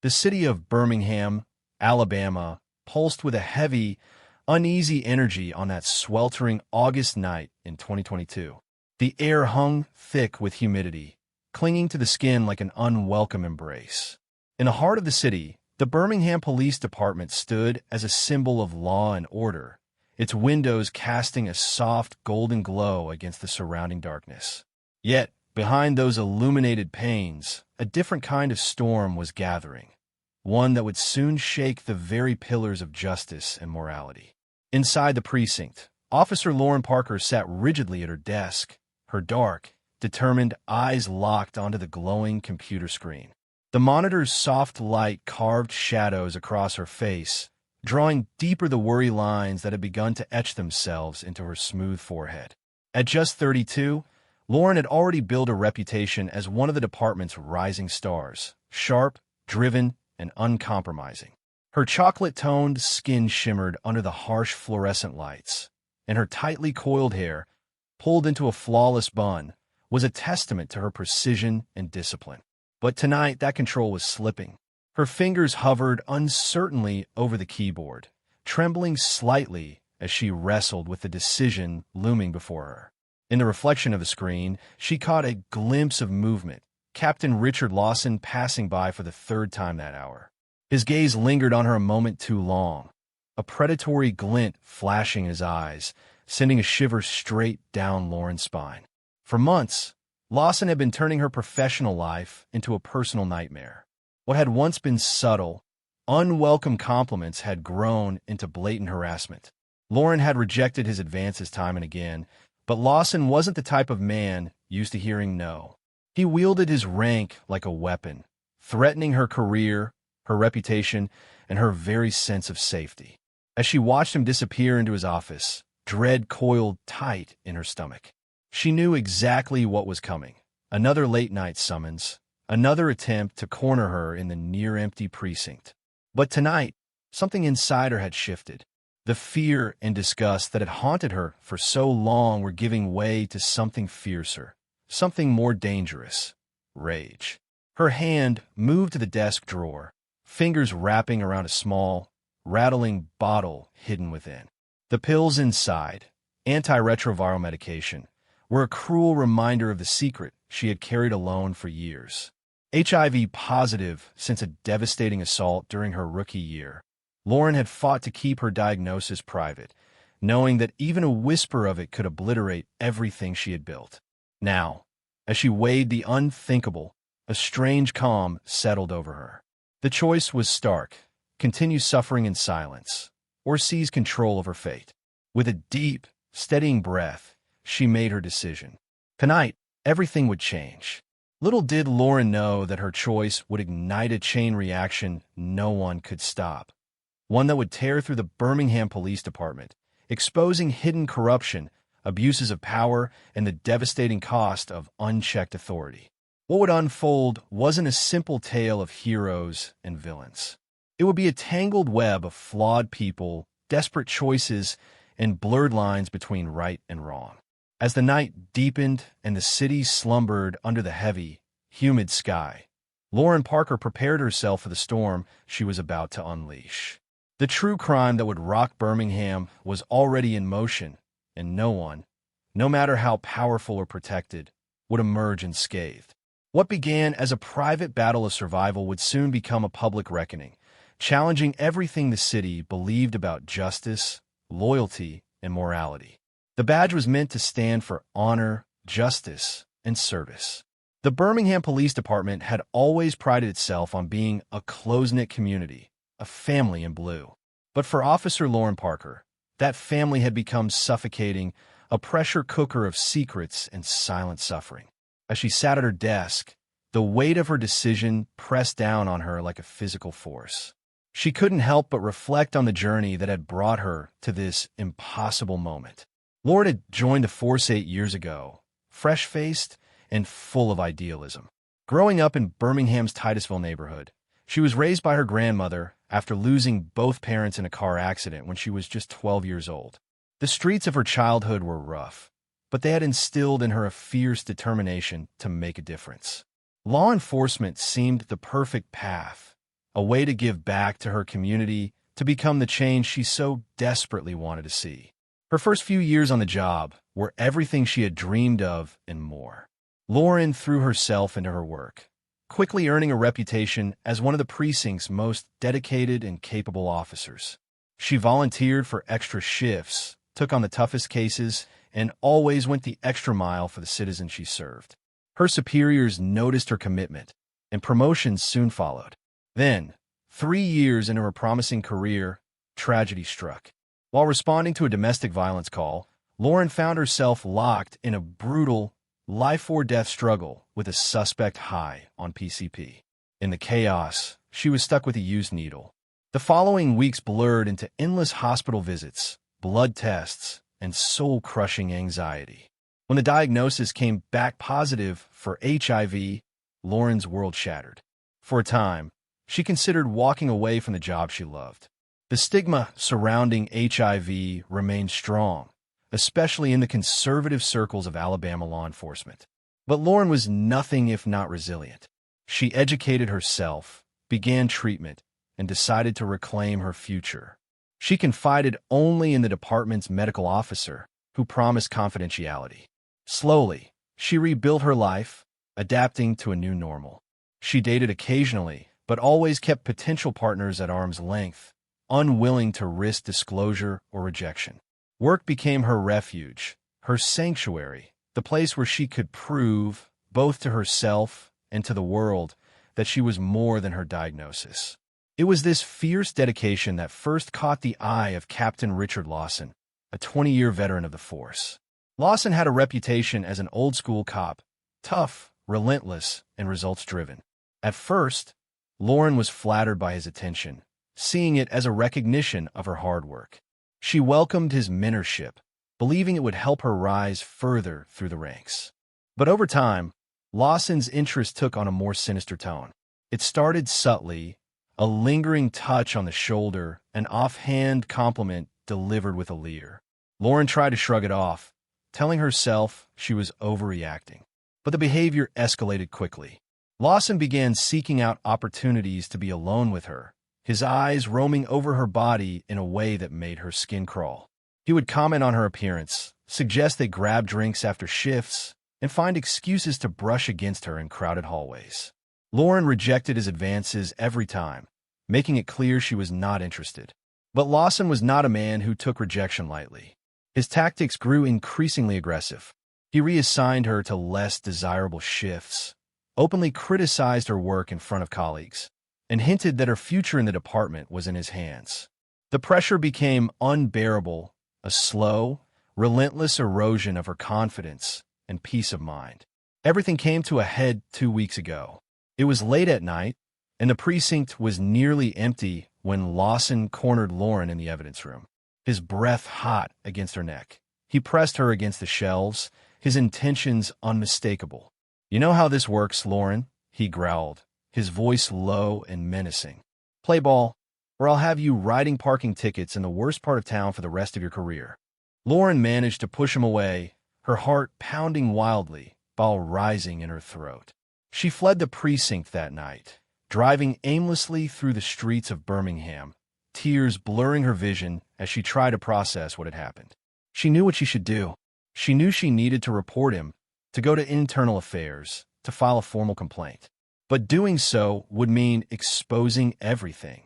The city of Birmingham, Alabama, pulsed with a heavy, uneasy energy on that sweltering August night in 2022. The air hung thick with humidity, clinging to the skin like an unwelcome embrace. In the heart of the city, the Birmingham Police Department stood as a symbol of law and order, its windows casting a soft golden glow against the surrounding darkness. Yet, behind those illuminated panes, a different kind of storm was gathering, one that would soon shake the very pillars of justice and morality. Inside the precinct, Officer Lauren Parker sat rigidly at her desk, her dark, determined eyes locked onto the glowing computer screen. The monitor's soft light carved shadows across her face, drawing deeper the worry lines that had begun to etch themselves into her smooth forehead. At just 32, Lauren had already built a reputation as one of the department's rising stars, sharp, driven, and uncompromising. Her chocolate-toned skin shimmered under the harsh fluorescent lights, and her tightly coiled hair, pulled into a flawless bun, was a testament to her precision and discipline. But tonight, that control was slipping. Her fingers hovered uncertainly over the keyboard, trembling slightly as she wrestled with the decision looming before her. In the reflection of the screen, she caught a glimpse of movement, Captain Richard Lawson passing by for the third time that hour. His gaze lingered on her a moment too long, a predatory glint flashing in his eyes, sending a shiver straight down Lauren's spine. For months, Lawson had been turning her professional life into a personal nightmare. What had once been subtle, unwelcome compliments had grown into blatant harassment. Lauren had rejected his advances time and again, but Lawson wasn't the type of man used to hearing no. He wielded his rank like a weapon, threatening her career, her reputation, and her very sense of safety. As she watched him disappear into his office, dread coiled tight in her stomach. She knew exactly what was coming. Another late-night summons, another attempt to corner her in the near-empty precinct. But tonight, something inside her had shifted. The fear and disgust that had haunted her for so long were giving way to something fiercer, something more dangerous: rage. Her hand moved to the desk drawer, fingers wrapping around a small, rattling bottle hidden within. The pills inside, antiretroviral medication, were a cruel reminder of the secret she had carried alone for years. HIV positive since a devastating assault during her rookie year, Lauren had fought to keep her diagnosis private, knowing that even a whisper of it could obliterate everything she had built. Now, as she weighed the unthinkable, a strange calm settled over her. The choice was stark: continue suffering in silence, or seize control of her fate. With a deep, steadying breath, she made her decision. Tonight, everything would change. Little did Lauren know that her choice would ignite a chain reaction no one could stop. One that would tear through the Birmingham Police Department, exposing hidden corruption, abuses of power, and the devastating cost of unchecked authority. What would unfold wasn't a simple tale of heroes and villains. It would be a tangled web of flawed people, desperate choices, and blurred lines between right and wrong. As the night deepened and the city slumbered under the heavy, humid sky, Lauren Parker prepared herself for the storm she was about to unleash. The true crime that would rock Birmingham was already in motion, and no one, no matter how powerful or protected, would emerge unscathed. What began as a private battle of survival would soon become a public reckoning, challenging everything the city believed about justice, loyalty, and morality. The badge was meant to stand for honor, justice, and service. The Birmingham Police Department had always prided itself on being a close-knit community, a family in blue. But for Officer Lauren Parker, that family had become suffocating, a pressure cooker of secrets and silent suffering. As she sat at her desk, the weight of her decision pressed down on her like a physical force. She couldn't help but reflect on the journey that had brought her to this impossible moment. Lauren had joined the force 8 years ago, fresh-faced and full of idealism. Growing up in Birmingham's Titusville neighborhood, she was raised by her grandmother after losing both parents in a car accident when she was just 12 years old. The streets of her childhood were rough, but they had instilled in her a fierce determination to make a difference. Law enforcement seemed the perfect path, a way to give back to her community, to become the change she so desperately wanted to see. Her first few years on the job were everything she had dreamed of and more. Lauren threw herself into her work, quickly earning a reputation as one of the precinct's most dedicated and capable officers. She volunteered for extra shifts, took on the toughest cases, and always went the extra mile for the citizens she served. Her superiors noticed her commitment, and promotions soon followed. Then, 3 years into her promising career, tragedy struck. While responding to a domestic violence call, Lauren found herself locked in a brutal, life-or-death struggle with a suspect high on PCP. In the chaos, she was stuck with a used needle. The following weeks blurred into endless hospital visits, blood tests, and soul-crushing anxiety. When the diagnosis came back positive for HIV, Lauren's world shattered. For a time, she considered walking away from the job she loved. The stigma surrounding HIV remained strong, especially in the conservative circles of Alabama law enforcement. But Lauren was nothing if not resilient. She educated herself, began treatment, and decided to reclaim her future. She confided only in the department's medical officer, who promised confidentiality. Slowly, she rebuilt her life, adapting to a new normal. She dated occasionally, but always kept potential partners at arm's length, unwilling to risk disclosure or rejection. Work became her refuge, her sanctuary, the place where she could prove, both to herself and to the world, that she was more than her diagnosis. It was this fierce dedication that first caught the eye of Captain Richard Lawson, a 20-year veteran of the force. Lawson had a reputation as an old-school cop, tough, relentless, and results-driven. At first, Lauren was flattered by his attention, seeing it as a recognition of her hard work. She welcomed his mentorship, believing it would help her rise further through the ranks. But over time, Lawson's interest took on a more sinister tone. It started subtly, a lingering touch on the shoulder, an offhand compliment delivered with a leer. Lauren tried to shrug it off, telling herself she was overreacting. But the behavior escalated quickly. Lawson began seeking out opportunities to be alone with her, his eyes roaming over her body in a way that made her skin crawl. He would comment on her appearance, suggest they grab drinks after shifts, and find excuses to brush against her in crowded hallways. Lauren rejected his advances every time, making it clear she was not interested. But Lawson was not a man who took rejection lightly. His tactics grew increasingly aggressive. He reassigned her to less desirable shifts, openly criticized her work in front of colleagues, and hinted that her future in the department was in his hands. The pressure became unbearable, a slow, relentless erosion of her confidence and peace of mind. Everything came to a head 2 weeks ago. It was late at night, and the precinct was nearly empty when Lawson cornered Lauren in the evidence room, his breath hot against her neck. He pressed her against the shelves, his intentions unmistakable. "You know how this works, Lauren," he growled, his voice low and menacing. "Play ball, or I'll have you writing parking tickets in the worst part of town for the rest of your career." Lauren managed to push him away, her heart pounding wildly, bile rising in her throat. She fled the precinct that night, driving aimlessly through the streets of Birmingham, tears blurring her vision as she tried to process what had happened. She knew what she should do. She knew she needed to report him, to go to internal affairs, to file a formal complaint. But doing so would mean exposing everything,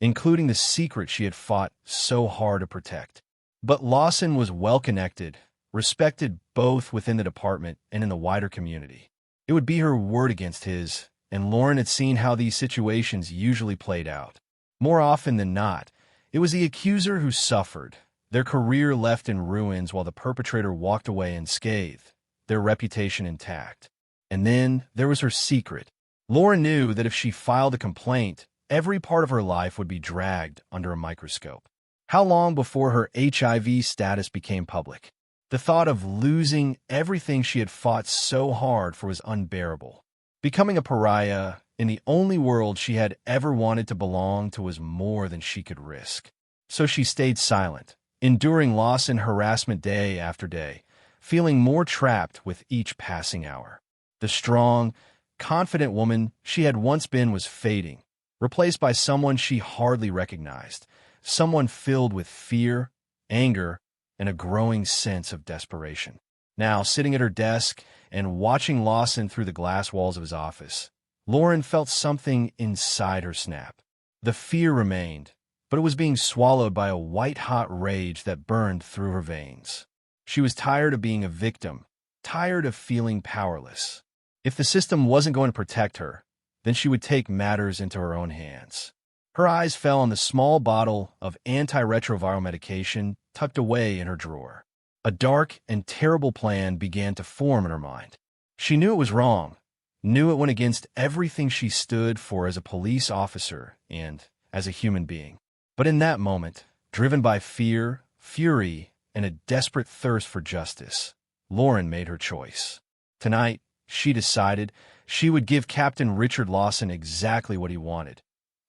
including the secret she had fought so hard to protect. But Lawson was well-connected, respected both within the department and in the wider community. It would be her word against his, and Lauren had seen how these situations usually played out. More often than not, it was the accuser who suffered, their career left in ruins while the perpetrator walked away unscathed, their reputation intact. And then there was her secret. Lauren knew that if she filed a complaint, every part of her life would be dragged under a microscope. How long before her HIV status became public? The thought of losing everything she had fought so hard for was unbearable. Becoming a pariah in the only world she had ever wanted to belong to was more than she could risk. So she stayed silent, enduring Lawson harassment day after day, feeling more trapped with each passing hour. The strong, confident woman she had once been was fading, replaced by someone she hardly recognized, someone filled with fear, anger, and a growing sense of desperation. Now, sitting at her desk and watching Lawson through the glass walls of his office, Lauren felt something inside her snap. The fear remained, but it was being swallowed by a white-hot rage that burned through her veins. She was tired of being a victim, tired of feeling powerless. If the system wasn't going to protect her, then she would take matters into her own hands. Her eyes fell on the small bottle of antiretroviral medication tucked away in her drawer. A dark and terrible plan began to form in her mind. She knew it was wrong, knew it went against everything she stood for as a police officer and as a human being. But in that moment, driven by fear, fury, and a desperate thirst for justice, Lauren made her choice. Tonight, she decided she would give Captain Richard Lawson exactly what he wanted.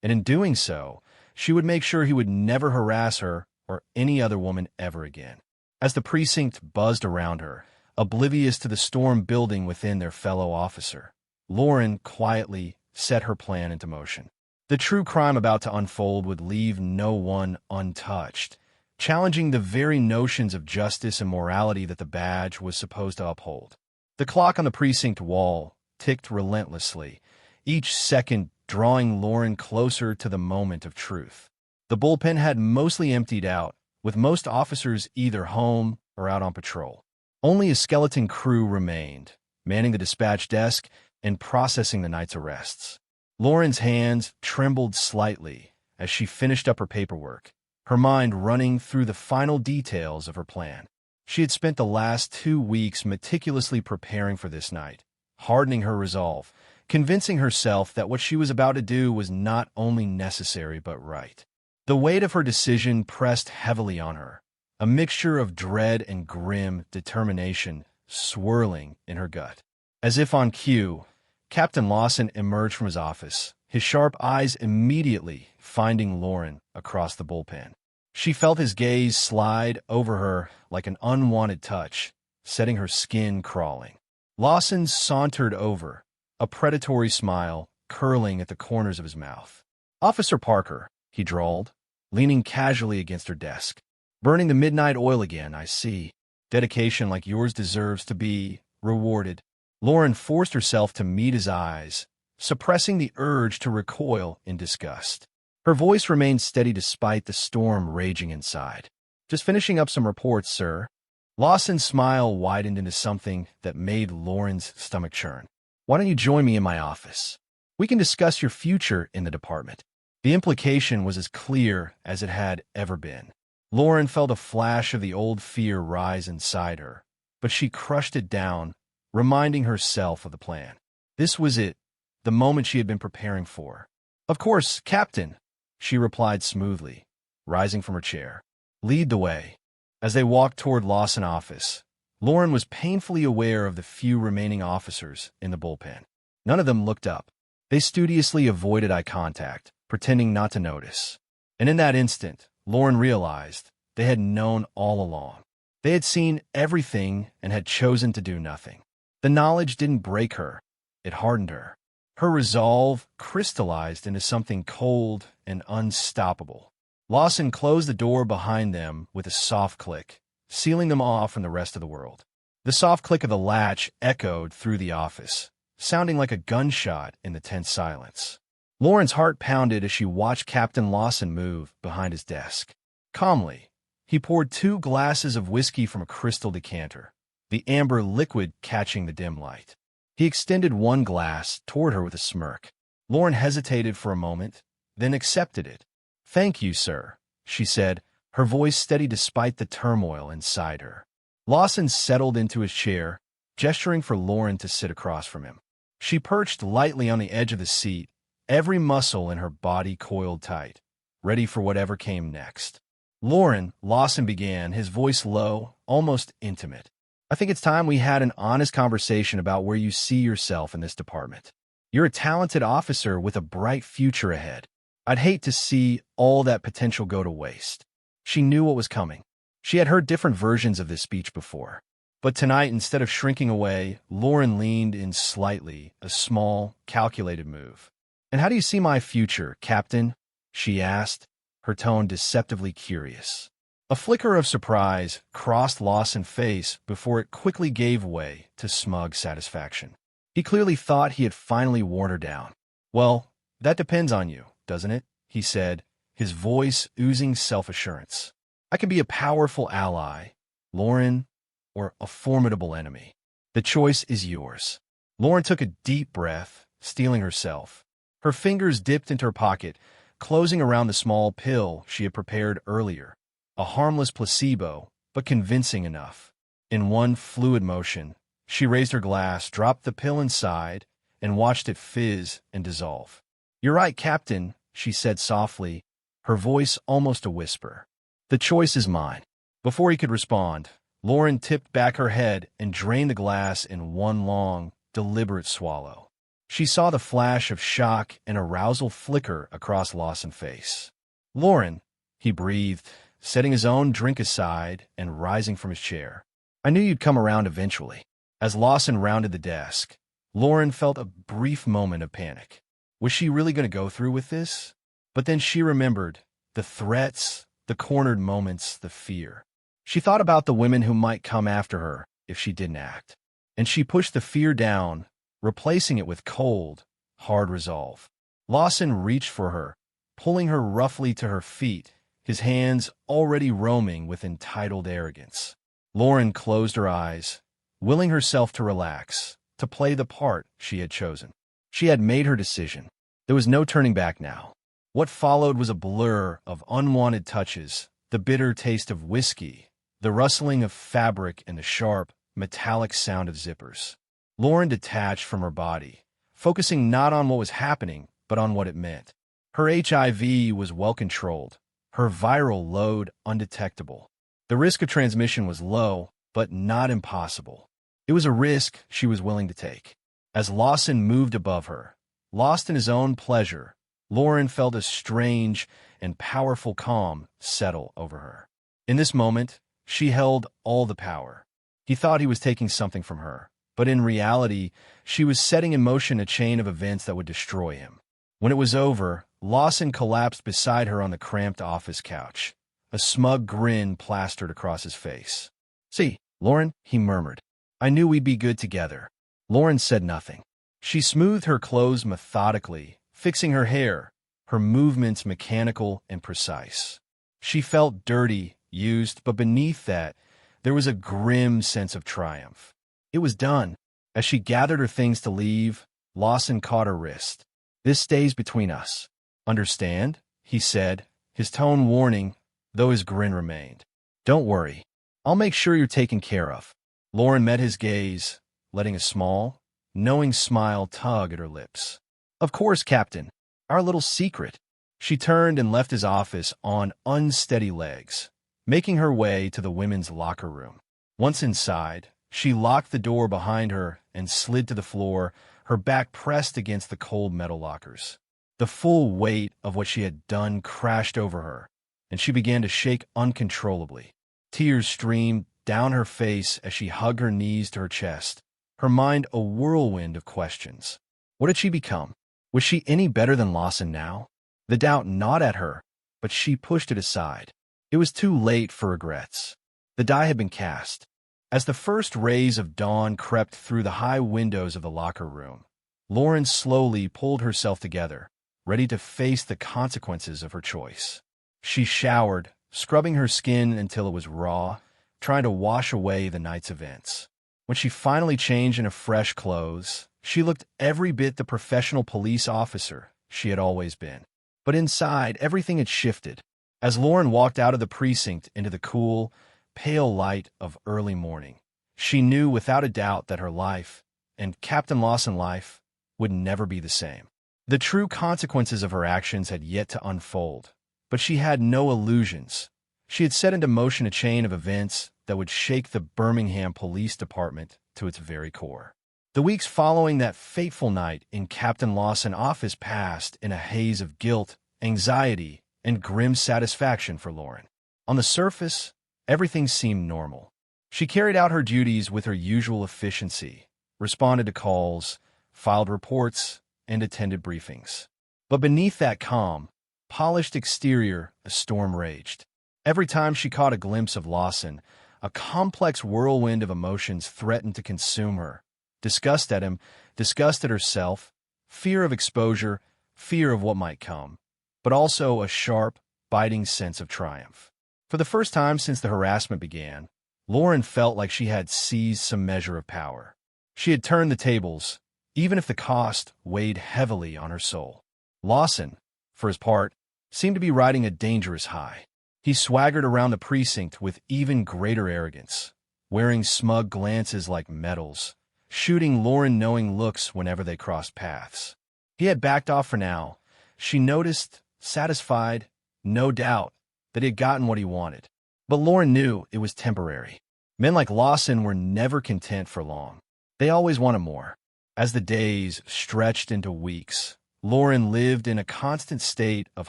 And in doing so, she would make sure he would never harass her or any other woman ever again. As the precinct buzzed around her, oblivious to the storm building within their fellow officer, Lauren quietly set her plan into motion. The true crime about to unfold would leave no one untouched, challenging the very notions of justice and morality that the badge was supposed to uphold. The clock on the precinct wall ticked relentlessly, each second drawing Lauren closer to the moment of truth. The bullpen had mostly emptied out, with most officers either home or out on patrol. Only a skeleton crew remained, manning the dispatch desk and processing the night's arrests. Lauren's hands trembled slightly as she finished up her paperwork, her mind running through the final details of her plan. She had spent the last 2 weeks meticulously preparing for this night, hardening her resolve, convincing herself that what she was about to do was not only necessary but right. The weight of her decision pressed heavily on her, a mixture of dread and grim determination swirling in her gut. As if on cue, Captain Lawson emerged from his office, his sharp eyes immediately finding Lauren across the bullpen. She felt his gaze slide over her like an unwanted touch, setting her skin crawling. Lawson sauntered over, a predatory smile curling at the corners of his mouth. "Officer Parker," he drawled, leaning casually against her desk. "Burning the midnight oil again, I see. Dedication like yours deserves to be rewarded." Lauren forced herself to meet his eyes, suppressing the urge to recoil in disgust. Her voice remained steady despite the storm raging inside. "Just finishing up some reports, sir." Lawson's smile widened into something that made Lauren's stomach churn. "Why don't you join me in my office? We can discuss your future in the department." The implication was as clear as it had ever been. Lauren felt a flash of the old fear rise inside her, but she crushed it down, reminding herself of the plan. This was it, the moment she had been preparing for. "Of course, Captain," she replied smoothly, rising from her chair. "Lead the way." As they walked toward Lawson's office, Lauren was painfully aware of the few remaining officers in the bullpen. None of them looked up. They studiously avoided eye contact, pretending not to notice. And in that instant, Lauren realized they had known all along. They had seen everything and had chosen to do nothing. The knowledge didn't break her. It hardened her. Her resolve crystallized into something cold and unstoppable. Lawson closed the door behind them with a soft click, sealing them off from the rest of the world. The soft click of the latch echoed through the office, sounding like a gunshot in the tense silence. Lauren's heart pounded as she watched Captain Lawson move behind his desk. Calmly, he poured 2 glasses of whiskey from a crystal decanter, the amber liquid catching the dim light. He extended one glass toward her with a smirk. Lauren hesitated for a moment, then accepted it. "Thank you, sir," she said, her voice steady despite the turmoil inside her. Lawson settled into his chair, gesturing for Lauren to sit across from him. She perched lightly on the edge of the seat, every muscle in her body coiled tight, ready for whatever came next. "Lauren," Lawson began, his voice low, almost intimate. "I think it's time we had an honest conversation about where you see yourself in this department. You're a talented officer with a bright future ahead. I'd hate to see all that potential go to waste." She knew what was coming. She had heard different versions of this speech before. But tonight, instead of shrinking away, Lauren leaned in slightly, a small, calculated move. "And how do you see my future, Captain?" she asked, her tone deceptively curious. A flicker of surprise crossed Lawson's face before it quickly gave way to smug satisfaction. He clearly thought he had finally worn her down. "Well, that depends on you, doesn't it?" he said, his voice oozing self-assurance. "I can be a powerful ally, Lauren, or a formidable enemy. The choice is yours." Lauren took a deep breath, steeling herself. Her fingers dipped into her pocket, closing around the small pill she had prepared earlier. A harmless placebo, but convincing enough. In one fluid motion, she raised her glass, dropped the pill inside, and watched it fizz and dissolve. "You're right, Captain," she said softly, her voice almost a whisper. "The choice is mine." Before he could respond, Lauren tipped back her head and drained the glass in one long, deliberate swallow. She saw the flash of shock and arousal flicker across Lawson's face. "Lauren," he breathed, setting his own drink aside and rising from his chair. "I knew you'd come around eventually." As Lawson rounded the desk, Lauren felt a brief moment of panic. Was she really going to go through with this? But then she remembered the threats, the cornered moments, the fear. She thought about the women who might come after her if she didn't act. And she pushed the fear down, replacing it with cold, hard resolve. Lawson reached for her, pulling her roughly to her feet, his hands already roaming with entitled arrogance. Lauren closed her eyes, willing herself to relax, to play the part she had chosen. She had made her decision. There was no turning back now. What followed was a blur of unwanted touches, the bitter taste of whiskey, the rustling of fabric, and the sharp, metallic sound of zippers. Lauren detached from her body, focusing not on what was happening, but on what it meant. Her HIV was well controlled, her viral load undetectable. The risk of transmission was low, but not impossible. It was a risk she was willing to take. As Lawson moved above her, lost in his own pleasure, Lauren felt a strange and powerful calm settle over her. In this moment, she held all the power. He thought he was taking something from her, but in reality, she was setting in motion a chain of events that would destroy him. When it was over, Lawson collapsed beside her on the cramped office couch, a smug grin plastered across his face. "See, Lauren," he murmured. "I knew we'd be good together." Lauren said nothing. She smoothed her clothes methodically, fixing her hair, her movements mechanical and precise. She felt dirty, used, but beneath that, there was a grim sense of triumph. It was done. As she gathered her things to leave, Lawson caught her wrist. "This stays between us. Understand?" he said, his tone warning, though his grin remained. "Don't worry. I'll make sure you're taken care of." Lauren met his gaze, letting a small, knowing smile tug at her lips. "Of course, Captain. Our little secret." She turned and left his office on unsteady legs, making her way to the women's locker room. Once inside, she locked the door behind her and slid to the floor, her back pressed against the cold metal lockers. The full weight of what she had done crashed over her, and she began to shake uncontrollably. Tears streamed down her face as she hugged her knees to her chest, her mind a whirlwind of questions. What had she become? Was she any better than Lawson now? The doubt gnawed at her, but she pushed it aside. It was too late for regrets. The die had been cast. As the first rays of dawn crept through the high windows of the locker room, Lauren slowly pulled herself together, ready to face the consequences of her choice. She showered, scrubbing her skin until it was raw, trying to wash away the night's events. When she finally changed into fresh clothes, she looked every bit the professional police officer she had always been. But inside, everything had shifted. As Lauren walked out of the precinct into the cool, pale light of early morning, she knew without a doubt that her life, and Captain Lawson's life, would never be the same. The true consequences of her actions had yet to unfold, but she had no illusions. She had set into motion a chain of events that would shake the Birmingham Police Department to its very core. The weeks following that fateful night in Captain Lawson's office passed in a haze of guilt, anxiety, and grim satisfaction for Lauren. On the surface, everything seemed normal. She carried out her duties with her usual efficiency, responded to calls, filed reports, and attended briefings. But beneath that calm, polished exterior, a storm raged. Every time she caught a glimpse of Lawson, a complex whirlwind of emotions threatened to consume her. Disgust at him, disgust at herself, fear of exposure, fear of what might come, but also a sharp, biting sense of triumph. For the first time since the harassment began, Lauren felt like she had seized some measure of power. She had turned the tables, even if the cost weighed heavily on her soul. Lawson, for his part, seemed to be riding a dangerous high. He swaggered around the precinct with even greater arrogance, wearing smug glances like medals, shooting Lauren knowing looks whenever they crossed paths. He had backed off for now. She noticed, satisfied, no doubt, that he had gotten what he wanted. But Lauren knew it was temporary. Men like Lawson were never content for long. They always wanted more. As the days stretched into weeks, Lauren lived in a constant state of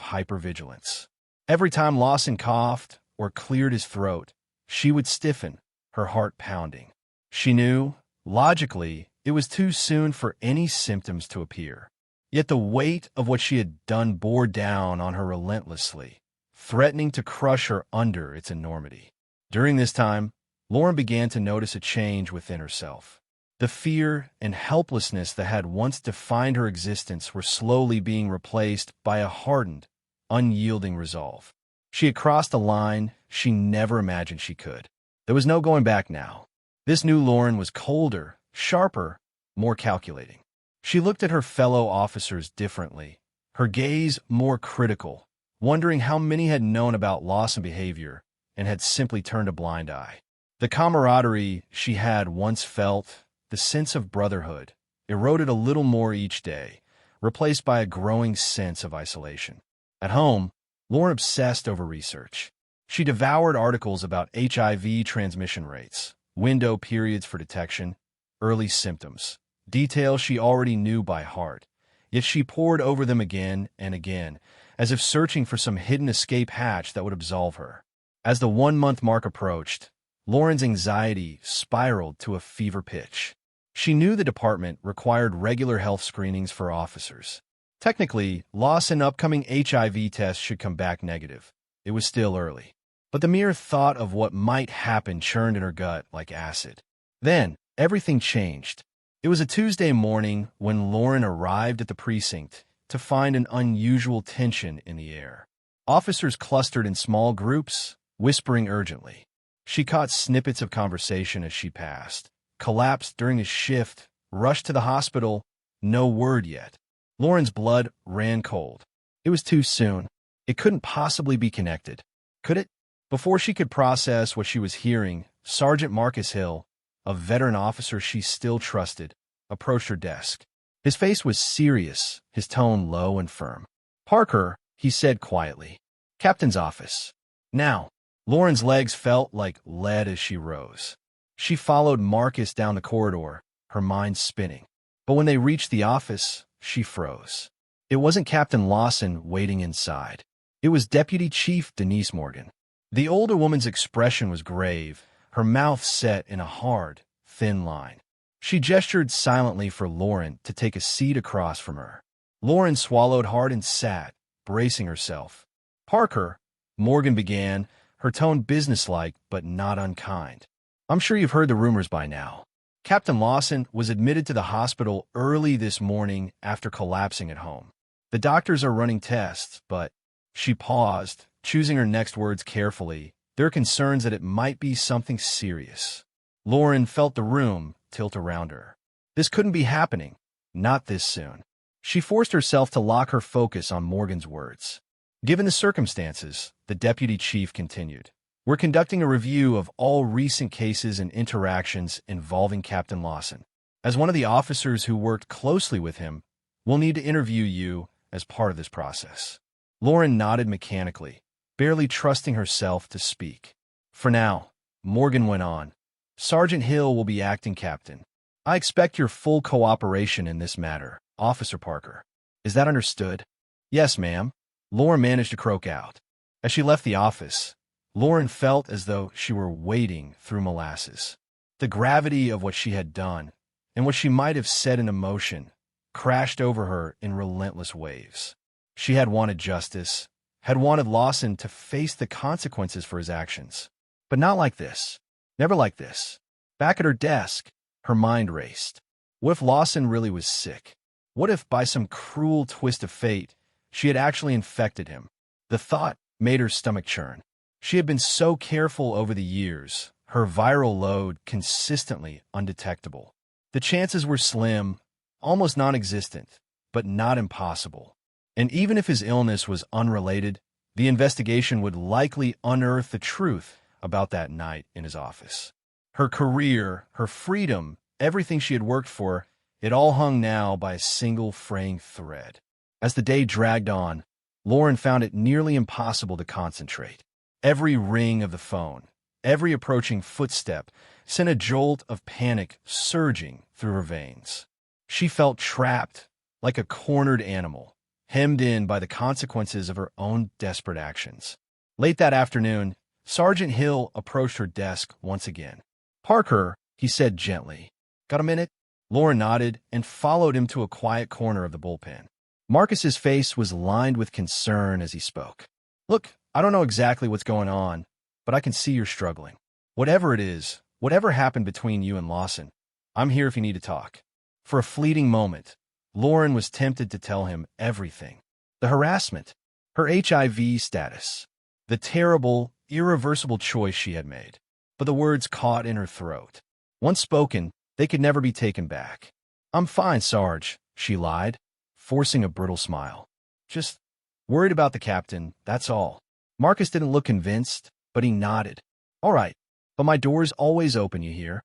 hypervigilance. Every time Lawson coughed or cleared his throat, she would stiffen, her heart pounding. She knew, logically, it was too soon for any symptoms to appear. Yet the weight of what she had done bore down on her relentlessly, threatening to crush her under its enormity. During this time, Lauren began to notice a change within herself. The fear and helplessness that had once defined her existence were slowly being replaced by a hardened, unyielding resolve. She had crossed a line she never imagined she could. There was no going back now. This new Lauren was colder, sharper, more calculating. She looked at her fellow officers differently, her gaze more critical, wondering how many had known about Lawson behavior and had simply turned a blind eye. The camaraderie she had once felt, the sense of brotherhood, eroded a little more each day, replaced by a growing sense of isolation. At home, Lauren obsessed over research. She devoured articles about HIV transmission rates, window periods for detection, early symptoms, details she already knew by heart, yet she pored over them again and again, as if searching for some hidden escape hatch that would absolve her. As the 1-month mark approached, Lauren's anxiety spiraled to a fever pitch. She knew the department required regular health screenings for officers. Technically, Lawson's upcoming HIV test should come back negative. It was still early. But the mere thought of what might happen churned in her gut like acid. Then, everything changed. It was a Tuesday morning when Lauren arrived at the precinct to find an unusual tension in the air. Officers clustered in small groups, whispering urgently. She caught snippets of conversation as she passed, collapsed during a shift, rushed to the hospital, no word yet. Lauren's blood ran cold. It was too soon. It couldn't possibly be connected. Could it? Before she could process what she was hearing, Sergeant Marcus Hill, a veteran officer she still trusted, approached her desk. His face was serious, his tone low and firm. "Parker," he said quietly. "Captain's office." Now, Lauren's legs felt like lead as she rose. She followed Marcus down the corridor, her mind spinning. But when they reached the office, she froze. It wasn't Captain Lawson waiting inside. It was Deputy Chief Denise Morgan. The older woman's expression was grave, her mouth set in a hard, thin line. She gestured silently for Lauren to take a seat across from her. Lauren swallowed hard and sat, bracing herself. "Parker," Morgan began, her tone businesslike but not unkind. "I'm sure you've heard the rumors by now. Captain Lawson was admitted to the hospital early this morning after collapsing at home. The doctors are running tests, but—" She paused, choosing her next words carefully. There are concerns that it might be something serious. Lauren felt the room tilt around her. This couldn't be happening. Not this soon. She forced herself to lock her focus on Morgan's words. "Given the circumstances," the deputy chief continued, "we're conducting a review of all recent cases and interactions involving Captain Lawson. As one of the officers who worked closely with him, we'll need to interview you as part of this process." Lauren nodded mechanically, barely trusting herself to speak. "For now," Morgan went on, "Sergeant Hill will be acting captain. I expect your full cooperation in this matter, Officer Parker. Is that understood?" "Yes, ma'am," Lauren managed to croak out. As she left the office, Lauren felt as though she were wading through molasses. The gravity of what she had done, and what she might have said in emotion, crashed over her in relentless waves. She had wanted justice, had wanted Lawson to face the consequences for his actions. But not like this. Never like this. Back at her desk, her mind raced. What if Lawson really was sick? What if, by some cruel twist of fate, she had actually infected him? The thought made her stomach churn. She had been so careful over the years, her viral load consistently undetectable. The chances were slim, almost non-existent, but not impossible. And even if his illness was unrelated, the investigation would likely unearth the truth about that night in his office. Her career, her freedom, everything she had worked for, it all hung now by a single fraying thread. As the day dragged on, Lauren found it nearly impossible to concentrate. Every ring of the phone, every approaching footstep sent a jolt of panic surging through her veins. She felt trapped, like a cornered animal, hemmed in by the consequences of her own desperate actions. Late that afternoon, Sergeant Hill approached her desk once again. "Parker," he said gently. "Got a minute?" Lauren nodded and followed him to a quiet corner of the bullpen. Marcus's face was lined with concern as he spoke. "Look, I don't know exactly what's going on, but I can see you're struggling. Whatever it is, whatever happened between you and Lawson, I'm here if you need to talk." For a fleeting moment, Lauren was tempted to tell him everything. The harassment, her HIV status, the terrible, irreversible choice she had made. But the words caught in her throat. Once spoken, they could never be taken back. "I'm fine, Sarge," she lied, forcing a brittle smile. "Just worried about the captain, that's all." Marcus didn't look convinced, but he nodded. "All right, but my door's always open, you hear?"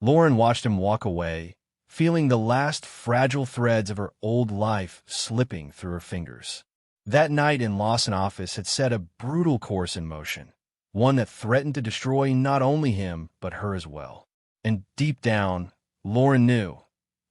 Lauren watched him walk away, feeling the last fragile threads of her old life slipping through her fingers. That night in Lawson office had set a brutal course in motion, one that threatened to destroy not only him, but her as well. And deep down, Lauren knew,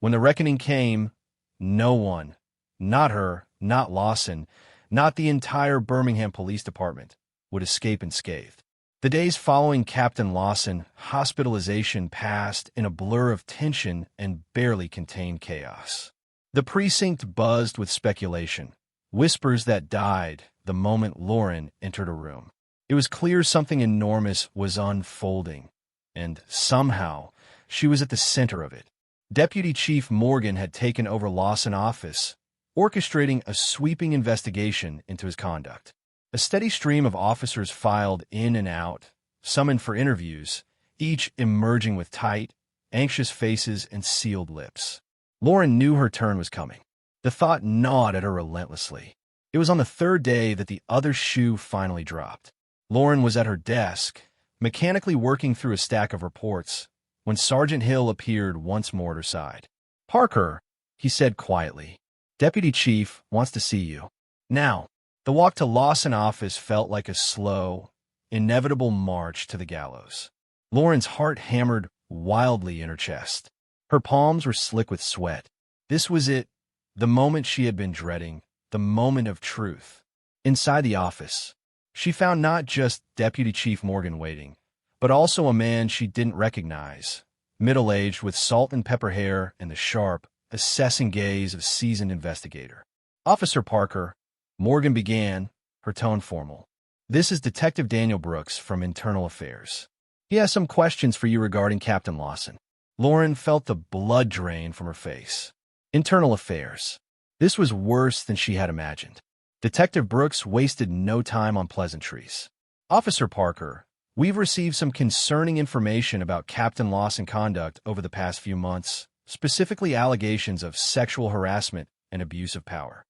when the reckoning came, no one, not her, not Lawson, not the entire Birmingham Police Department, would escape unscathed. The days following Captain Lawson, hospitalization passed in a blur of tension and barely contained chaos. The precinct buzzed with speculation, whispers that died the moment Lauren entered a room. It was clear something enormous was unfolding, and somehow she was at the center of it. Deputy Chief Morgan had taken over Lawson office, orchestrating a sweeping investigation into his conduct. A steady stream of officers filed in and out, summoned for interviews, each emerging with tight, anxious faces and sealed lips. Lauren knew her turn was coming. The thought gnawed at her relentlessly. It was on the third day that the other shoe finally dropped. Lauren was at her desk, mechanically working through a stack of reports, when Sergeant Hill appeared once more at her side. "Parker," he said quietly, "Deputy Chief wants to see you." Now, the walk to Lawson office felt like a slow, inevitable march to the gallows. Lauren's heart hammered wildly in her chest. Her palms were slick with sweat. This was it, the moment she had been dreading, the moment of truth. Inside the office, she found not just Deputy Chief Morgan waiting, but also a man she didn't recognize, middle-aged with salt and pepper hair and the sharp, assessing gaze of a seasoned investigator. "Officer Parker," Morgan began, her tone formal. "This is Detective Daniel Brooks from Internal Affairs. He has some questions for you regarding Captain Lawson." Lauren felt the blood drain from her face. Internal Affairs. This was worse than she had imagined. Detective Brooks wasted no time on pleasantries. "Officer Parker, we've received some concerning information about Captain Lawson's conduct over the past few months, specifically allegations of sexual harassment and abuse of power."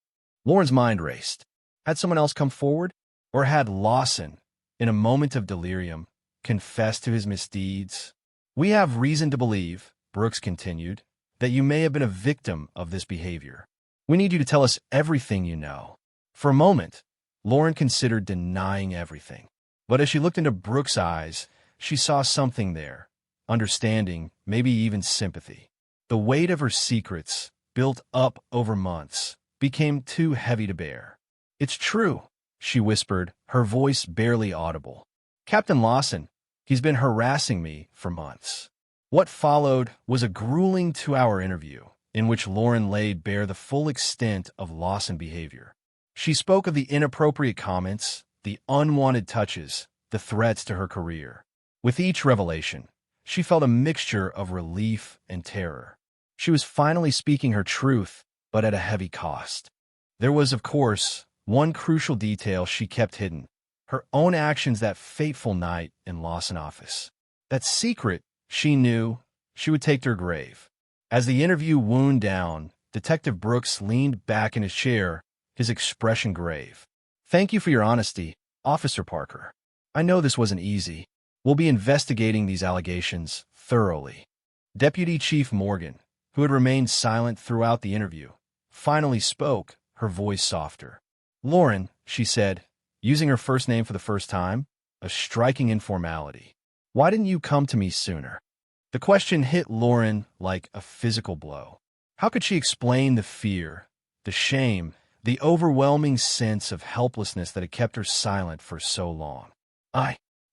Lauren's mind raced. Had someone else come forward? Or had Lawson, in a moment of delirium, confessed to his misdeeds? "We have reason to believe," Brooks continued, "that you may have been a victim of this behavior. We need you to tell us everything you know." For a moment, Lauren considered denying everything. But as she looked into Brooks' eyes, she saw something there, understanding, maybe even sympathy. The weight of her secrets, built up over months, became too heavy to bear. "It's true," she whispered, her voice barely audible. "Captain Lawson, he's been harassing me for months." What followed was a grueling 2-hour interview in which Lauren laid bare the full extent of Lawson behavior. She spoke of the inappropriate comments, the unwanted touches, the threats to her career. With each revelation, she felt a mixture of relief and terror. She was finally speaking her truth, but at a heavy cost. There was, of course, one crucial detail she kept hidden: her own actions that fateful night in Lawson office. That secret, she knew, she would take to her grave. As the interview wound down, Detective Brooks leaned back in his chair, his expression grave. "Thank you for your honesty, Officer Parker. I know this wasn't easy. We'll be investigating these allegations thoroughly." Deputy Chief Morgan, who had remained silent throughout the interview, finally spoke, her voice softer. "Lauren," she said, using her first name for the first time, a striking informality. "Why didn't you come to me sooner?" The question hit Lauren like a physical blow. How could she explain the fear, the shame, the overwhelming sense of helplessness that had kept her silent for so long?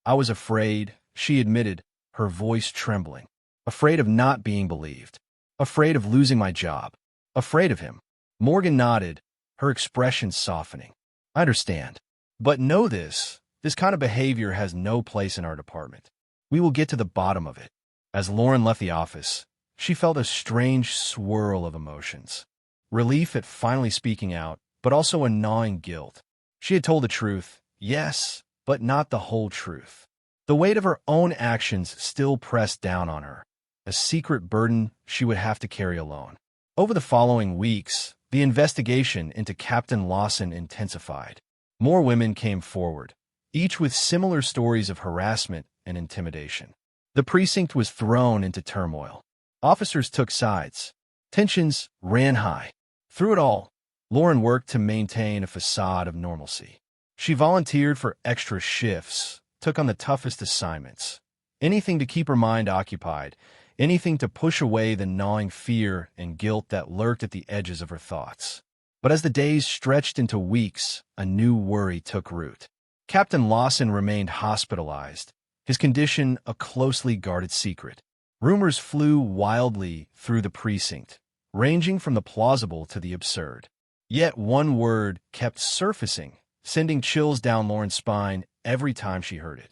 I was afraid," she admitted, her voice trembling. "Afraid of not being believed. Afraid of losing my job. Afraid of him." Morgan nodded, her expression softening. "I understand. But know this kind of behavior has no place in our department. We will get to the bottom of it." As Lauren left the office, she felt a strange swirl of emotions. Relief at finally speaking out, but also a gnawing guilt. She had told the truth, yes, but not the whole truth. The weight of her own actions still pressed down on her, a secret burden she would have to carry alone. Over the following weeks, the investigation into Captain Lawson intensified. More women came forward, each with similar stories of harassment and intimidation. The precinct was thrown into turmoil. Officers took sides. Tensions ran high. Through it all, Lauren worked to maintain a facade of normalcy. She volunteered for extra shifts, took on the toughest assignments. Anything to keep her mind occupied, anything to push away the gnawing fear and guilt that lurked at the edges of her thoughts. But as the days stretched into weeks, a new worry took root. Captain Lawson remained hospitalized, his condition a closely guarded secret. Rumors flew wildly through the precinct, ranging from the plausible to the absurd. Yet one word kept surfacing, sending chills down Lauren's spine every time she heard it.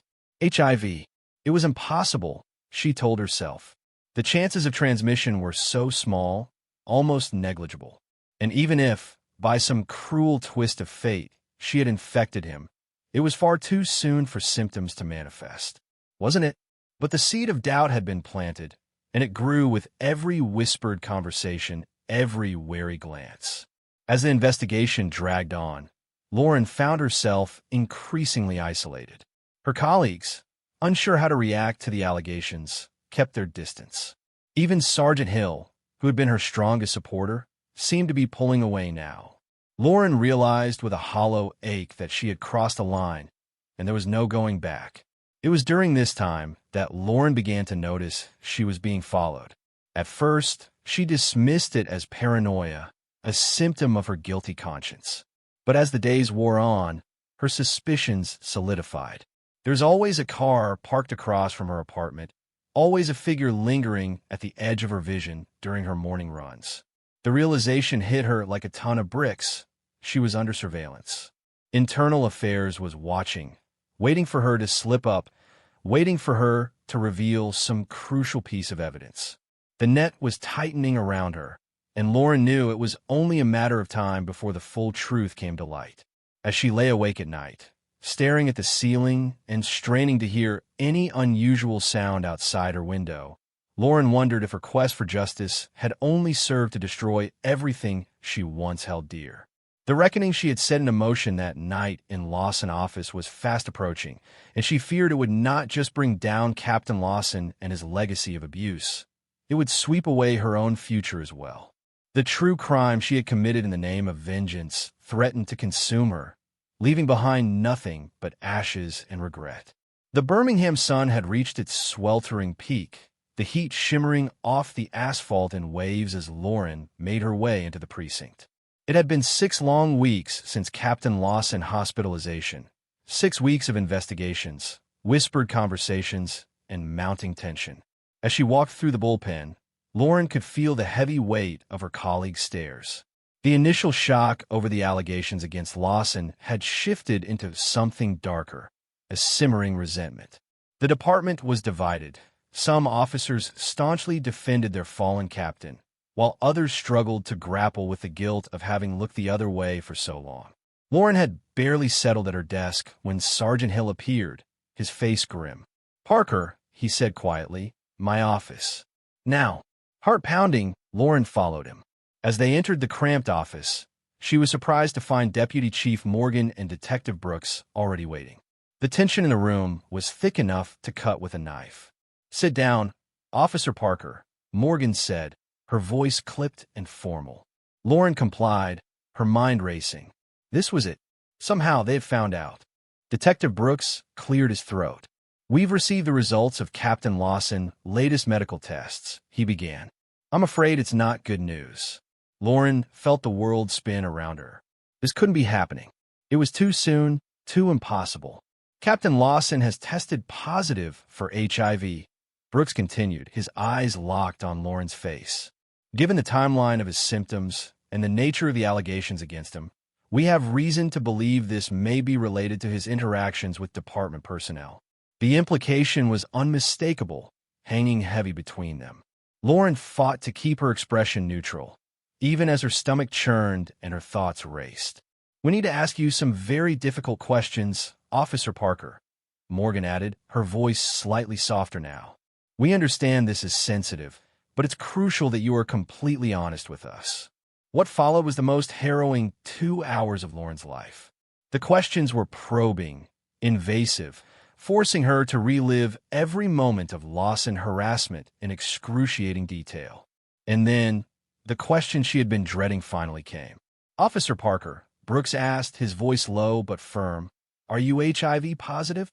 HIV. It was impossible, she told herself. The chances of transmission were so small, almost negligible. And even if, by some cruel twist of fate, she had infected him, it was far too soon for symptoms to manifest. Wasn't it? But the seed of doubt had been planted, and it grew with every whispered conversation, every wary glance. As the investigation dragged on, Lauren found herself increasingly isolated. Her colleagues, unsure how to react to the allegations, kept their distance. Even Sergeant Hill, who had been her strongest supporter, seemed to be pulling away now. Lauren realized with a hollow ache that she had crossed a line, and there was no going back. It was during this time that Lauren began to notice she was being followed. At first, she dismissed it as paranoia, a symptom of her guilty conscience. But as the days wore on, her suspicions solidified. There's always a car parked across from her apartment, always a figure lingering at the edge of her vision during her morning runs. The realization hit her like a ton of bricks. She was under surveillance. Internal Affairs was watching, waiting for her to slip up, waiting for her to reveal some crucial piece of evidence. The net was tightening around her, and Lauren knew it was only a matter of time before the full truth came to light. As she lay awake at night, staring at the ceiling and straining to hear any unusual sound outside her window, Lauren wondered if her quest for justice had only served to destroy everything she once held dear. The reckoning she had set in motion that night in Lawson office was fast approaching, and she feared it would not just bring down Captain Lawson and his legacy of abuse. It would sweep away her own future as well. The true crime she had committed in the name of vengeance threatened to consume her, leaving behind nothing but ashes and regret. The Birmingham sun had reached its sweltering peak, the heat shimmering off the asphalt in waves as Lauren made her way into the precinct. It had been 6 long weeks since Captain Lawson hospitalization, 6 weeks of investigations, whispered conversations, and mounting tension. As she walked through the bullpen, Lauren could feel the heavy weight of her colleagues' stares. The initial shock over the allegations against Lawson had shifted into something darker, a simmering resentment. The department was divided. Some officers staunchly defended their fallen captain, while others struggled to grapple with the guilt of having looked the other way for so long. Lauren had barely settled at her desk when Sergeant Hill appeared, his face grim. "Parker," he said quietly, "my office." Now, heart-pounding, Lauren followed him. As they entered the cramped office, she was surprised to find Deputy Chief Morgan and Detective Brooks already waiting. The tension in the room was thick enough to cut with a knife. "Sit down, Officer Parker," Morgan said, her voice clipped and formal. Lauren complied, her mind racing. This was it. Somehow they had found out. Detective Brooks cleared his throat. "We've received the results of Captain Lawson's latest medical tests," he began. "I'm afraid it's not good news." Lauren felt the world spin around her. This couldn't be happening. It was too soon, too impossible. "Captain Lawson has tested positive for HIV," Brooks continued, his eyes locked on Lauren's face. "Given the timeline of his symptoms and the nature of the allegations against him, we have reason to believe this may be related to his interactions with department personnel." The implication was unmistakable, hanging heavy between them. Lauren fought to keep her expression neutral, even as her stomach churned and her thoughts raced. "We need to ask you some very difficult questions, Officer Parker," Morgan added, her voice slightly softer now. "We understand this is sensitive, but it's crucial that you are completely honest with us." What followed was the most harrowing 2 hours of Lauren's life. The questions were probing, invasive, forcing her to relive every moment of Lawson harassment in excruciating detail. And then, the question she had been dreading finally came. "Officer Parker," Brooks asked, his voice low but firm, "are you HIV positive?"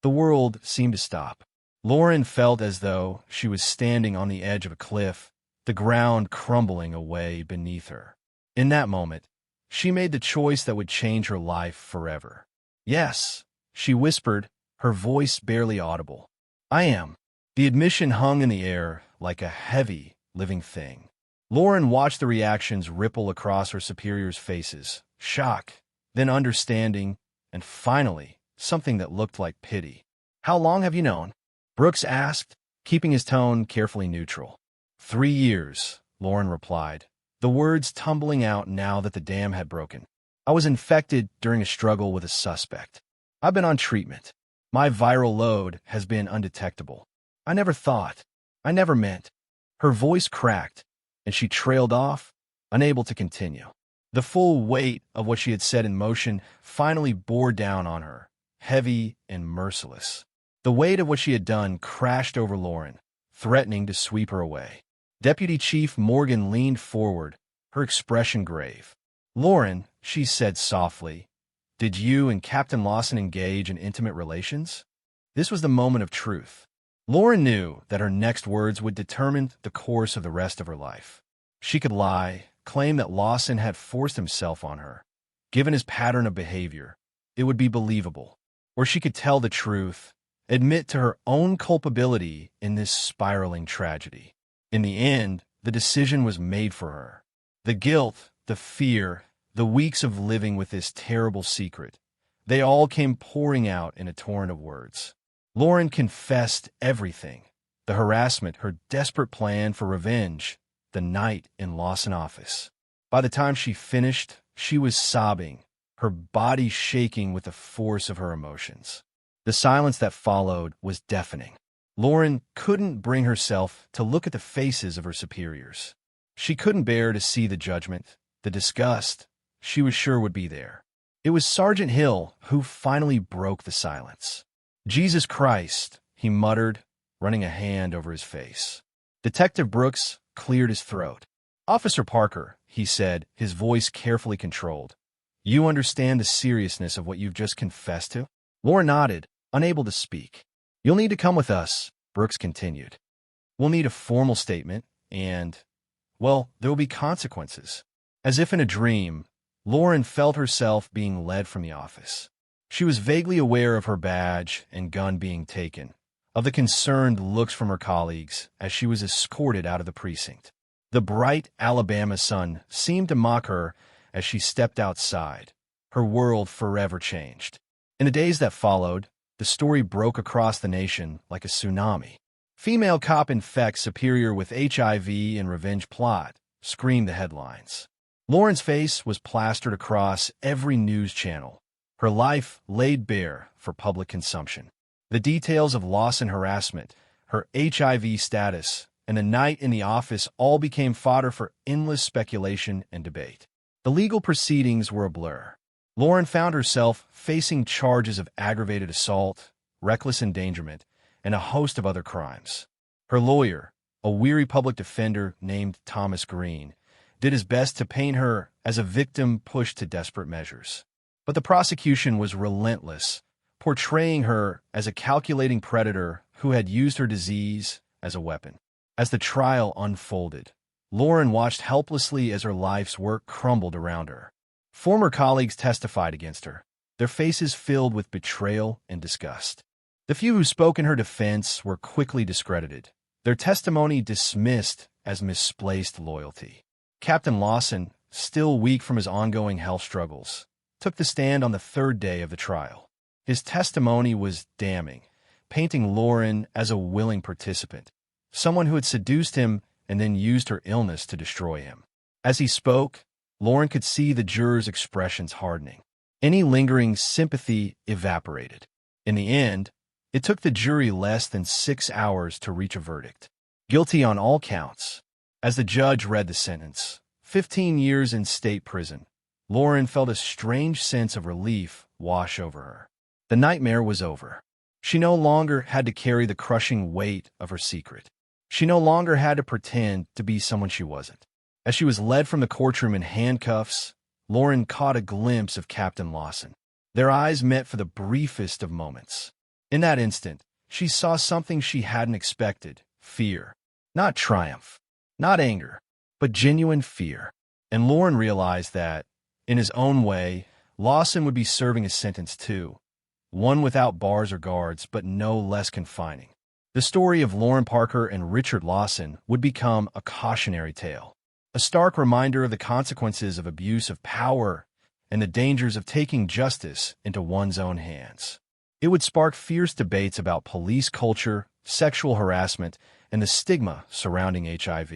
The world seemed to stop. Lauren felt as though she was standing on the edge of a cliff, the ground crumbling away beneath her. In that moment, she made the choice that would change her life forever. "Yes," she whispered, her voice barely audible. "I am." The admission hung in the air like a heavy, living thing. Lauren watched the reactions ripple across her superiors' faces, shock, then understanding, and finally, something that looked like pity. "How long have you known?" Brooks asked, keeping his tone carefully neutral. 3 years, Lauren replied, the words tumbling out now that the dam had broken. "I was infected during a struggle with a suspect. I've been on treatment. My viral load has been undetectable. I never thought. I never meant." Her voice cracked, and she trailed off, unable to continue. The full weight of what she had set in motion finally bore down on her, heavy and merciless. The weight of what she had done crashed over Lauren, threatening to sweep her away. Deputy Chief Morgan leaned forward, her expression grave. "Lauren," she said softly, "did you and Captain Lawson engage in intimate relations?" This was the moment of truth. Lauren knew that her next words would determine the course of the rest of her life. She could lie, claim that Lawson had forced himself on her. Given his pattern of behavior, it would be believable. Or she could tell the truth, admit to her own culpability in this spiraling tragedy. In the end, the decision was made for her. The guilt, the fear, the weeks of living with this terrible secret, they all came pouring out in a torrent of words. Lauren confessed everything: the harassment, her desperate plan for revenge, the night in Lawson office. By the time she finished, she was sobbing, her body shaking with the force of her emotions. The silence that followed was deafening. Lauren couldn't bring herself to look at the faces of her superiors. She couldn't bear to see the judgment, the disgust she was sure would be there. It was Sergeant Hill who finally broke the silence. "Jesus Christ," he muttered, running a hand over his face. Detective Brooks cleared his throat. "Officer Parker," he said, his voice carefully controlled, "you understand the seriousness of what you've just confessed to?" Lauren nodded, unable to speak. "You'll need to come with us," Brooks continued. "We'll need a formal statement, and, well, there will be consequences." As if in a dream, Lauren felt herself being led from the office. She was vaguely aware of her badge and gun being taken, of the concerned looks from her colleagues as she was escorted out of the precinct. The bright Alabama sun seemed to mock her as she stepped outside. Her world forever changed. In the days that followed, the story broke across the nation like a tsunami. Female cop infects superior with HIV and revenge plot, screamed the headlines. Lauren's face was plastered across every news channel, her life laid bare for public consumption. The details of loss and harassment, her HIV status, and the night in the office all became fodder for endless speculation and debate. The legal proceedings were a blur. Lauren found herself facing charges of aggravated assault, reckless endangerment, and a host of other crimes. Her lawyer, a weary public defender named Thomas Green, did his best to paint her as a victim pushed to desperate measures. But the prosecution was relentless, portraying her as a calculating predator who had used her disease as a weapon. As the trial unfolded, Lauren watched helplessly as her life's work crumbled around her. Former colleagues testified against her, their faces filled with betrayal and disgust. The few who spoke in her defense were quickly discredited, their testimony dismissed as misplaced loyalty. Captain Lawson, still weak from his ongoing health struggles, took the stand on the third day of the trial. His testimony was damning, painting Lauren as a willing participant, someone who had seduced him and then used her illness to destroy him. As he spoke, Lauren could see the jurors' expressions hardening. Any lingering sympathy evaporated. In the end, it took the jury less than 6 hours to reach a verdict. Guilty on all counts. As the judge read the sentence, 15 years in state prison, Lauren felt a strange sense of relief wash over her. The nightmare was over. She no longer had to carry the crushing weight of her secret. She no longer had to pretend to be someone she wasn't. As she was led from the courtroom in handcuffs, Lauren caught a glimpse of Captain Lawson. Their eyes met for the briefest of moments. In that instant, she saw something she hadn't expected: fear. Not triumph, not anger, but genuine fear. And Lauren realized that, in his own way, Lawson would be serving a sentence too. One without bars or guards, but no less confining. The story of Lauren Parker and Richard Lawson would become a cautionary tale, a stark reminder of the consequences of abuse of power and the dangers of taking justice into one's own hands. It would spark fierce debates about police culture, sexual harassment, and the stigma surrounding HIV.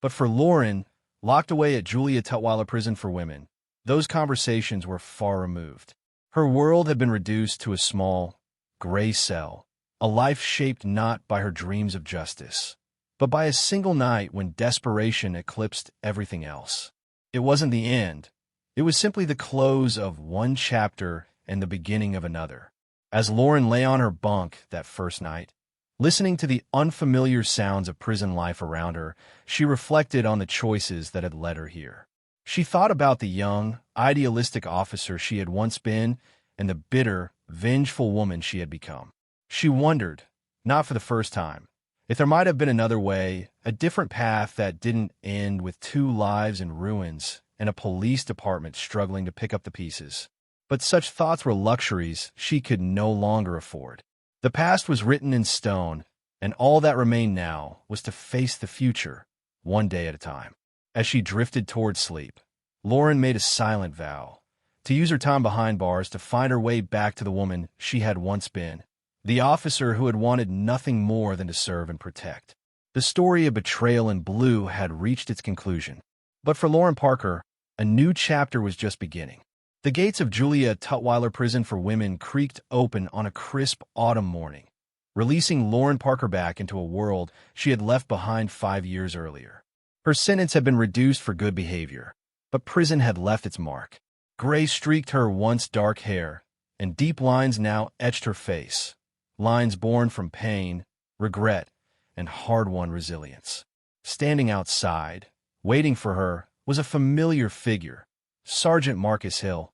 But for Lauren, locked away at Julia Tutwiler Prison for Women, those conversations were far removed. Her world had been reduced to a small, gray cell, a life shaped not by her dreams of justice, but by a single night when desperation eclipsed everything else. It wasn't the end. It was simply the close of one chapter and the beginning of another. As Lauren lay on her bunk that first night, listening to the unfamiliar sounds of prison life around her, she reflected on the choices that had led her here. She thought about the young, idealistic officer she had once been and the bitter, vengeful woman she had become. She wondered, not for the first time, if there might have been another way, a different path that didn't end with 2 lives in ruins and a police department struggling to pick up the pieces. But such thoughts were luxuries she could no longer afford. The past was written in stone, and all that remained now was to face the future, one day at a time. As she drifted toward sleep, Lauren made a silent vow to use her time behind bars to find her way back to the woman she had once been, the officer who had wanted nothing more than to serve and protect. The story of betrayal in blue had reached its conclusion. But for Lauren Parker, a new chapter was just beginning. The gates of Julia Tutwiler Prison for Women creaked open on a crisp autumn morning, releasing Lauren Parker back into a world she had left behind 5 years earlier. Her sentence had been reduced for good behavior, but prison had left its mark. Gray streaked her once dark hair, and deep lines now etched her face, lines born from pain, regret, and hard-won resilience. Standing outside, waiting for her, was a familiar figure, Sergeant Marcus Hill,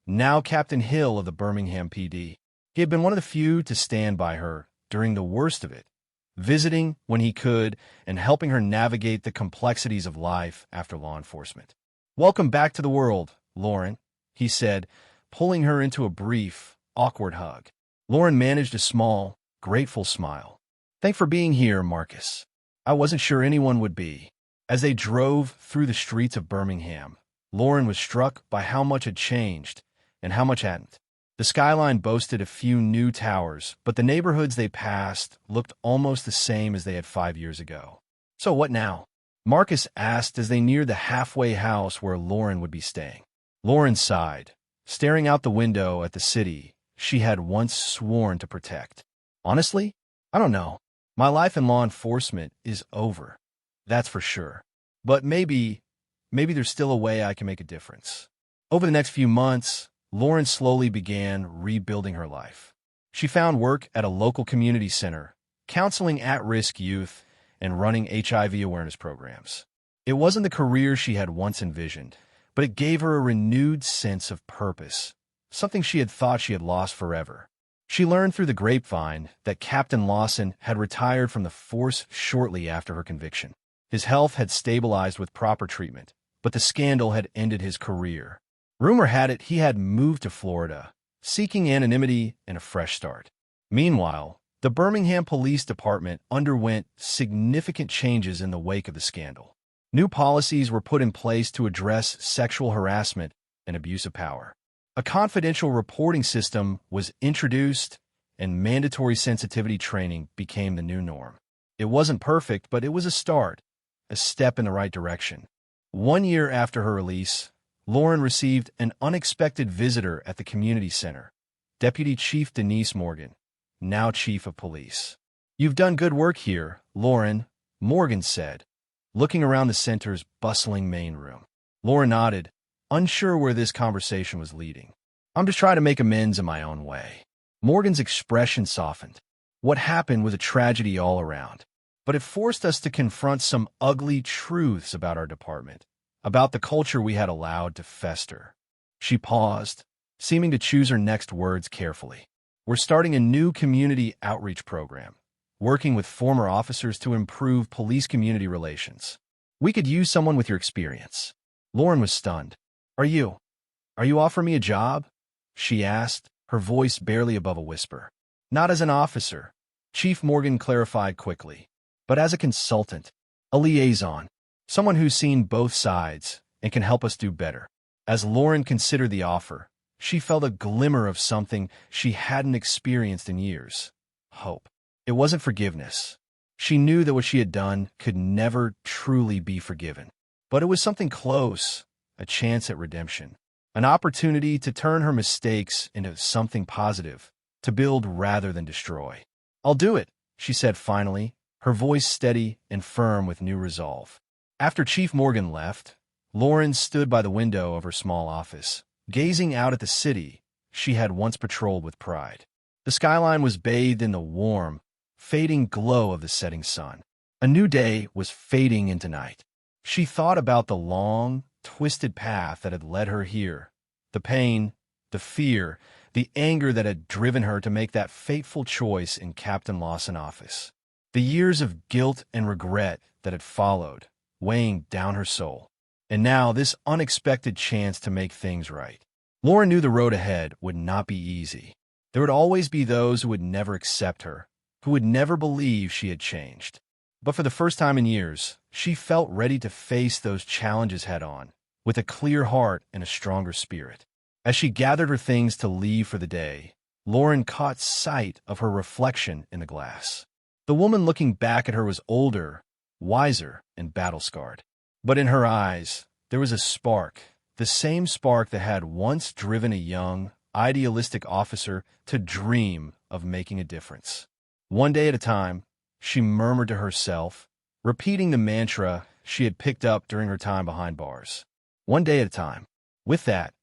now Captain Hill of the Birmingham PD. He had been one of the few to stand by her during the worst of it, visiting when he could and helping her navigate the complexities of life after law enforcement. "Welcome back to the world, Lauren," he said, pulling her into a brief, awkward hug. Lauren managed a small, grateful smile. "Thanks for being here, Marcus. I wasn't sure anyone would be." As they drove through the streets of Birmingham, Lauren was struck by how much had changed and how much hadn't. The skyline boasted a few new towers, but the neighborhoods they passed looked almost the same as they had 5 years ago. So what now? Marcus asked as they neared the halfway house where Lauren would be staying. Lauren sighed, staring out the window at the city she had once sworn to protect. Honestly, I don't know. My life in law enforcement is over. That's for sure. But maybe there's still a way I can make a difference. Over the next few months, Lauren slowly began rebuilding her life. She found work at a local community center, counseling at-risk youth and running HIV awareness programs. It wasn't the career she had once envisioned, but it gave her a renewed sense of purpose, something she had thought she had lost forever. She learned through the grapevine that Captain Lawson had retired from the force shortly after her conviction. His health had stabilized with proper treatment, but the scandal had ended his career. Rumor had it he had moved to Florida, seeking anonymity and a fresh start. Meanwhile, the Birmingham Police Department underwent significant changes in the wake of the scandal. New policies were put in place to address sexual harassment and abuse of power. A confidential reporting system was introduced, and mandatory sensitivity training became the new norm. It wasn't perfect, but it was a start, a step in the right direction. 1 year after her release, Lauren received an unexpected visitor at the community center, Deputy Chief Denise Morgan, now Chief of Police. "You've done good work here, Lauren," Morgan said, looking around the center's bustling main room. Lauren nodded, unsure where this conversation was leading. "I'm just trying to make amends in my own way." Morgan's expression softened. What happened was a tragedy all around, but it forced us to confront some ugly truths about our department, about the culture we had allowed to fester. She paused, seeming to choose her next words carefully. "We're starting a new community outreach program, working with former officers to improve police-community relations. We could use someone with your experience." Lauren was stunned. Are you offering me a job?" she asked, her voice barely above a whisper. "Not as an officer," Chief Morgan clarified quickly, "but as a consultant, a liaison, someone who's seen both sides and can help us do better." As Lauren considered the offer, she felt a glimmer of something she hadn't experienced in years. Hope. It wasn't forgiveness. She knew that what she had done could never truly be forgiven. But it was something close, a chance at redemption, an opportunity to turn her mistakes into something positive, to build rather than destroy. "I'll do it," she said finally, her voice steady and firm with new resolve. After Chief Morgan left, Lauren stood by the window of her small office, gazing out at the city she had once patrolled with pride. The skyline was bathed in the warm, fading glow of the setting sun. A new day was fading into night. She thought about the long, twisted path that had led her here, the pain, the fear, the anger that had driven her to make that fateful choice in Captain Lawson's office, the years of guilt and regret that had followed, weighing down her soul. And now this unexpected chance to make things right. Lauren knew the road ahead would not be easy. There would always be those who would never accept her, who would never believe she had changed. But for the first time in years, she felt ready to face those challenges head-on, with a clear heart and a stronger spirit. As she gathered her things to leave for the day, Lauren caught sight of her reflection in the glass. The woman looking back at her was older, wiser, and battle-scarred. But in her eyes, there was a spark, the same spark that had once driven a young, idealistic officer to dream of making a difference. One day at a time, she murmured to herself, repeating the mantra she had picked up during her time behind bars. One day at a time. With that,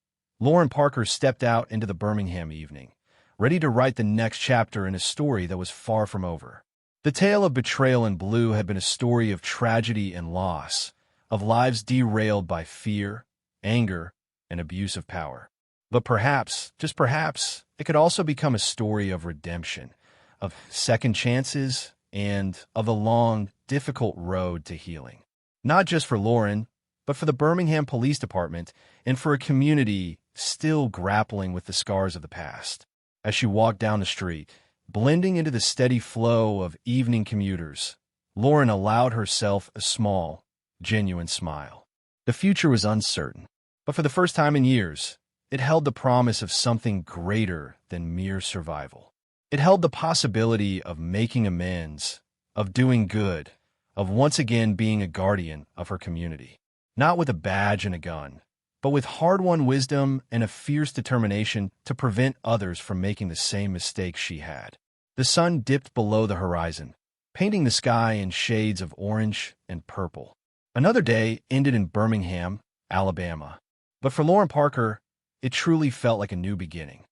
Lauren Parker stepped out into the Birmingham evening, ready to write the next chapter in a story that was far from over. The tale of Betrayal in Blue had been a story of tragedy and loss, of lives derailed by fear, anger, and abuse of power. But perhaps, just perhaps, it could also become a story of redemption, of second chances, and of the long, difficult road to healing. Not just for Lauren, but for the Birmingham Police Department and for a community still grappling with the scars of the past. As she walked down the street, blending into the steady flow of evening commuters, Lauren allowed herself a small, genuine smile. The future was uncertain, but for the first time in years, it held the promise of something greater than mere survival. It held the possibility of making amends, of doing good, of once again being a guardian of her community. Not with a badge and a gun, but with hard-won wisdom and a fierce determination to prevent others from making the same mistakes she had. The sun dipped below the horizon, painting the sky in shades of orange and purple. Another day ended in Birmingham, Alabama. But for Lauren Parker, it truly felt like a new beginning.